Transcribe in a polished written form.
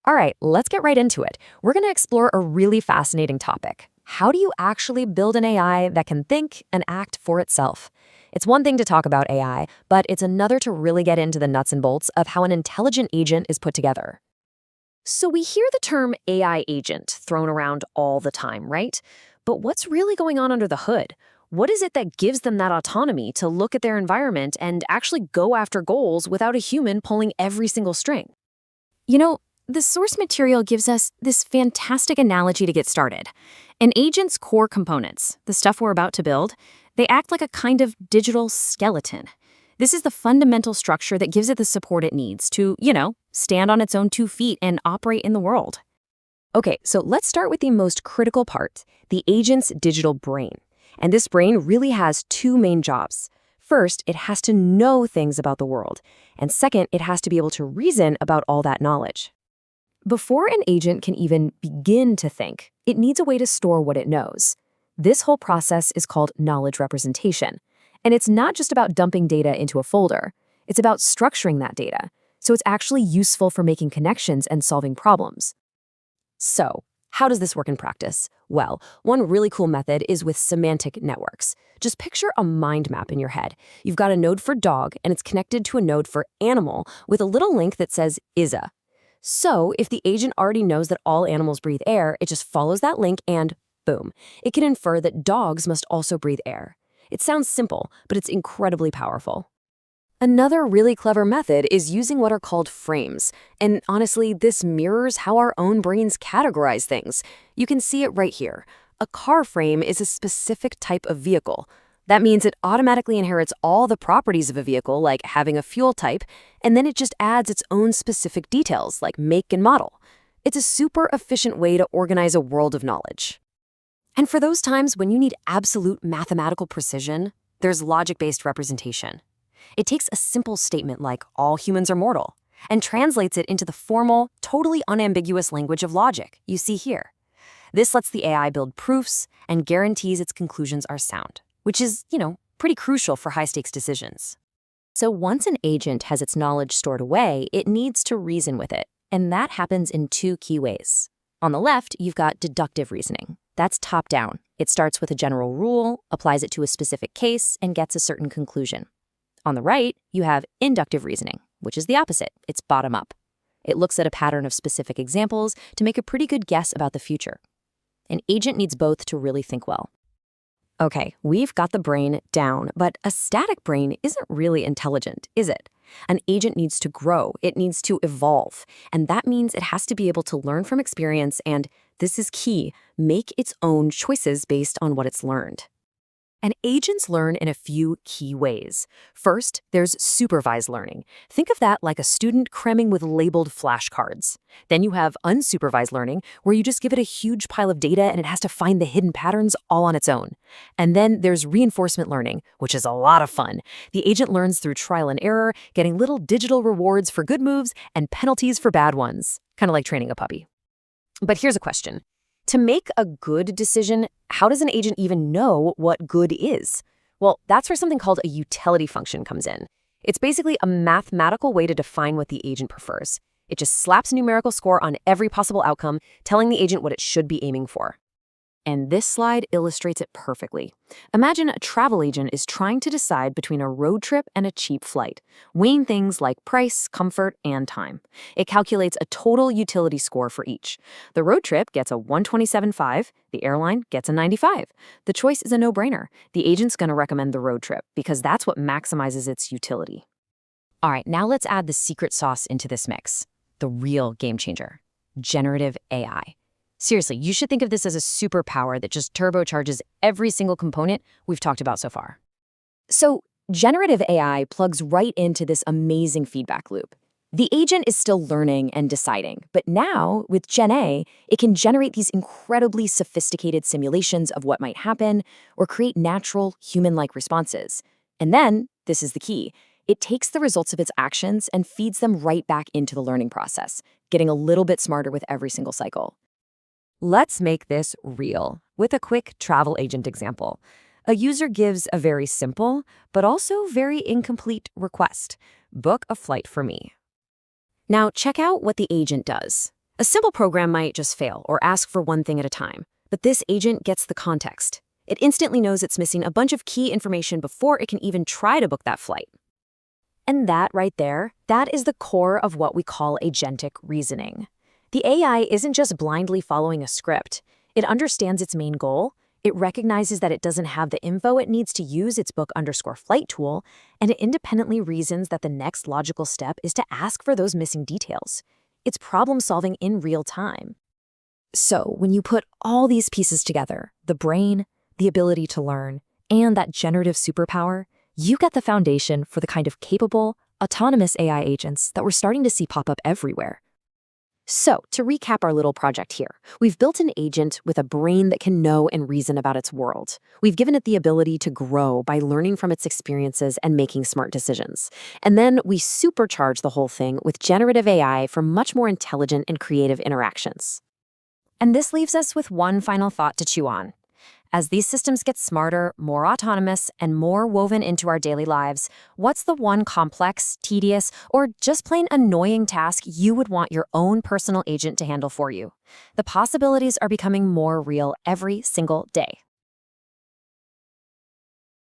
All right, let's get right into it. We're going to explore a really fascinating topic. How do you actually build an AI that can think and act for itself? It's one thing to talk about AI, but it's another to really get into the nuts and bolts of how an intelligent agent is put together. So we hear the term AI agent thrown around all the time, right? But what's really going on under the hood? What is it that gives them that autonomy to look at their environment and actually go after goals without a human pulling every single string? You know, the source material gives us this fantastic analogy to get started. An agent's core components, the stuff we're about to build, they act like a kind of digital skeleton. This is the fundamental structure that gives it the support it needs to, stand on its own 2 feet and operate in the world. Okay, so let's start with the most critical part, the agent's digital brain. And this brain really has two main jobs. First, it has to know things about the world. And second, it has to be able to reason about all that knowledge. Before an agent can even begin to think, it needs a way to store what it knows. This whole process is called knowledge representation. And it's not just about dumping data into a folder. It's about structuring that data, so it's actually useful for making connections and solving problems. So, how does this work in practice? Well, one really cool method is with semantic networks. Just picture a mind map in your head. You've got a node for dog, and it's connected to a node for animal with a little link that says ISA. So, if the agent already knows that all animals breathe air, it just follows that link and boom, it can infer that dogs must also breathe air. It sounds simple, but it's incredibly powerful. Another really clever method is using what are called frames. And honestly, this mirrors how our own brains categorize things. You can see it right here. A car frame is a specific type of vehicle. That means it automatically inherits all the properties of a vehicle, like having a fuel type, and then it just adds its own specific details, like make and model. It's a super efficient way to organize a world of knowledge. And for those times when you need absolute mathematical precision, there's logic-based representation. It takes a simple statement like, all humans are mortal, and translates it into the formal, totally unambiguous language of logic you see here. This lets the AI build proofs and guarantees its conclusions are sound, which is, pretty crucial for high-stakes decisions. So once an agent has its knowledge stored away, it needs to reason with it, and that happens in two key ways. On the left, you've got deductive reasoning. That's top-down. It starts with a general rule, applies it to a specific case, and gets a certain conclusion. On the right, you have inductive reasoning, which is the opposite. It's bottom-up. It looks at a pattern of specific examples to make a pretty good guess about the future. An agent needs both to really think well. Okay, we've got the brain down, but a static brain isn't really intelligent, is it? An agent needs to grow, it needs to evolve, and that means it has to be able to learn from experience and, this is key, make its own choices based on what it's learned. And agents learn in a few key ways. First, there's supervised learning. Think of that like a student cramming with labeled flashcards. Then you have unsupervised learning, where you just give it a huge pile of data and it has to find the hidden patterns all on its own. And then there's reinforcement learning, which is a lot of fun. The agent learns through trial and error, getting little digital rewards for good moves and penalties for bad ones. Kind of like training a puppy. But here's a question. To make a good decision, how does an agent even know what good is? Well, that's where something called a utility function comes in. It's basically a mathematical way to define what the agent prefers. It just slaps a numerical score on every possible outcome, telling the agent what it should be aiming for. And this slide illustrates it perfectly. Imagine a travel agent is trying to decide between a road trip and a cheap flight, weighing things like price, comfort, and time. It calculates a total utility score for each. The road trip gets a 127.5, the airline gets a 95. The choice is a no-brainer. The agent's going to recommend the road trip because that's what maximizes its utility. All right, now let's add the secret sauce into this mix. The real game changer, generative AI. Seriously, you should think of this as a superpower that just turbocharges every single component we've talked about so far. So, generative AI plugs right into this amazing feedback loop. The agent is still learning and deciding, but now, with Gen A, it can generate these incredibly sophisticated simulations of what might happen or create natural, human-like responses. And then, this is the key, it takes the results of its actions and feeds them right back into the learning process, getting a little bit smarter with every single cycle. Let's make this real with a quick travel agent example. A user gives a very simple, but also very incomplete request. Book a flight for me. Now check out what the agent does. A simple program might just fail or ask for one thing at a time, but this agent gets the context. It instantly knows it's missing a bunch of key information before it can even try to book that flight. And that right there, that is the core of what we call agentic reasoning. The AI isn't just blindly following a script. It understands its main goal. It recognizes that it doesn't have the info it needs to use its book_flight tool, and it independently reasons that the next logical step is to ask for those missing details. It's problem solving in real time. So when you put all these pieces together, the brain, the ability to learn, and that generative superpower, you get the foundation for the kind of capable, autonomous AI agents that we're starting to see pop up everywhere. So, to recap our little project here, we've built an agent with a brain that can know and reason about its world. We've given it the ability to grow by learning from its experiences and making smart decisions. And then we supercharge the whole thing with generative AI for much more intelligent and creative interactions. And this leaves us with one final thought to chew on. As these systems get smarter, more autonomous, and more woven into our daily lives, what's the one complex, tedious, or just plain annoying task you would want your own personal agent to handle for you? The possibilities are becoming more real every single day.